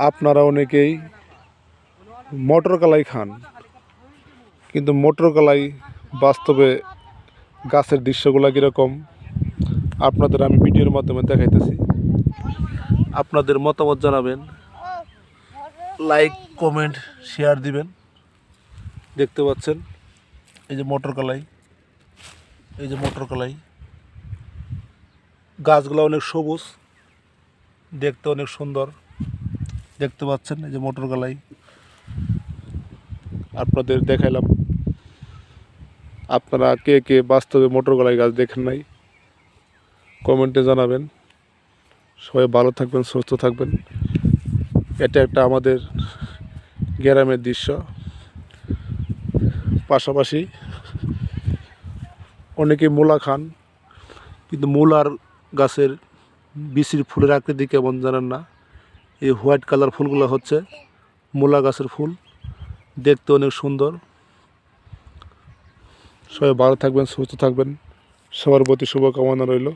আপনারা অনেকেই মটর কলাই খান, কিন্তু মটর কলাই বাস্তবে গাছের দৃশ্যগুলো কীরকম আপনাদের আমি ভিডিওর মাধ্যমে দেখাইতেছি। আপনাদের মতামত জানাবেন, লাইক কমেন্ট শেয়ার দিবেন। দেখতে পাচ্ছেন এই যে মটর কলাই, এই যে মটর কলাই, গাছগুলো অনেক সবুজ, দেখতে অনেক সুন্দর। দেখতে পাচ্ছেন এই যে মটর কলাই আপনাদের দেখাইলাম। আপনারা কে কে বাস্তবে মটর কলাই গাছ দেখেন নাই কমেন্টে জানাবেন। সবাই ভালো থাকবেন, সুস্থ থাকবেন। এটা একটা আমাদের গ্রামের দৃশ্য। পাশাপাশি অনেকে মূলা খান, কিন্তু মূলার গাছের বিচির ফুলের আকৃতি কেমন জানেন না। এই হোয়াইট কালার ফুলগুলো হচ্ছে মূলা গাছের ফুল, দেখতে অনেক সুন্দর। সবাই ভালো থাকবেন, সুস্থ থাকবেন, সবার প্রতি শুভকামনা রইল।